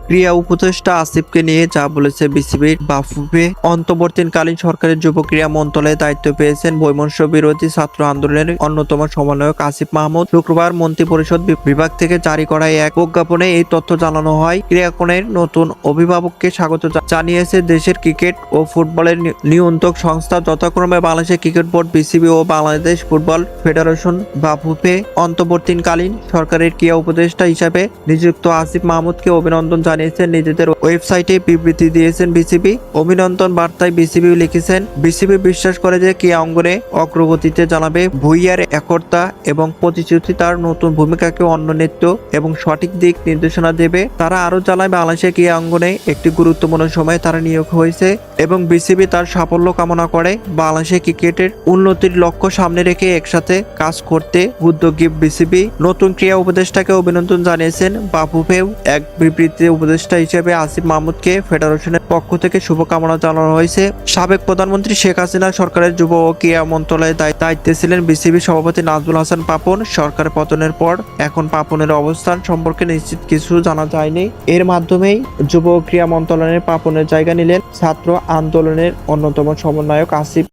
ক্রীড়া উপদেষ্টা আসিফকে নিয়ে যা বলেছে বিসিবির বাফুফে। অন্তর্বর্তীকালীন সরকারের যুব ক্রীড়া মন্ত্রণালয়ে দায়িত্ব পেয়েছেন বৈমনস্য বিরোধী ছাত্র আন্দোলনের অন্যতম সমন্বয়ক আসিফ মাহমুদ। শুক্রবার মন্ত্রিপরিষদ বিভাগ থেকে জারি করা এক প্রজ্ঞাপনে এই তথ্য জানানো হয়। ক্রীড়াঙ্গনের নতুন অভিভাবককে স্বাগত জানিয়েছে দেশের ক্রিকেট ও ফুটবলের নিয়ন্ত্রক সংস্থা যথাক্রমে বাংলাদেশ ক্রিকেট বোর্ড বিসিবি ও বাংলাদেশ ফুটবল ফেডারেশন বাফুফে। অন্তর্বর্তীকালীন সরকারের ক্রীড়া উপদেষ্টা হিসাবে নিযুক্ত আসিফ মাহমুদকে অভিনন্দন জানিয়েছেন। নিজেদের ওয়েবসাইটে বিবৃতি দিয়েছেন বিসিবি। অভিনন্দন বার্তায় বিসিবি লিখেছেন, বিসিবি বিশ্বাস করে যে ক্রীড়া অঙ্গনে অগ্রগতিতে জানাবে ভূঁইয়ার একতা এবং প্রতিশ্রুতি তার নতুন ভূমিকাকে অন্যনেত্ব এবং সঠিক দিক নির্দেশনা দেবে। তারা আরো জানায় বাংলাদেশের ক্রীড়া অঙ্গনে একটি গুরুত্বপূর্ণ সময়ে তারা নিয়োগ হয়েছে এবং বিসিবি তার সাফল্য কামনা করে। বাংলাদেশের ক্রিকেটের উন্নতির লক্ষ্য সামনে রেখে একসাথে কাজ করতে উদ্যোগী বিসিবি। নতুন ক্রীড়া উপদেষ্টাকে অভিনন্দন জানিয়েছেন বাফুফেও। এক বিবৃতিতে উপদেষ্টা হিসেবে আসিফ মাহমুদকে ফেডারেশনের পক্ষ থেকে শুভকামনা জানানো হয়েছে। সাবেক প্রধানমন্ত্রী শেখ হাসিনা সরকারের যুব ও ক্রীড়া মন্ত্রণালয়ের দায়িত্বে ছিলেন বিসিবি সভাপতি নাজমুল হাসান পাপন। সরকার পতনের পর এখন পাপনের অবস্থান সম্পর্কে নিশ্চিত কিছু জানা যায়নি। এর মাধ্যমেই যুব ও ক্রীড়া মন্ত্রণালয়ের পাপনের জায়গা নিলেন ছাত্র আন্দোলনের অন্যতম সমন্বয়ক আসিফ।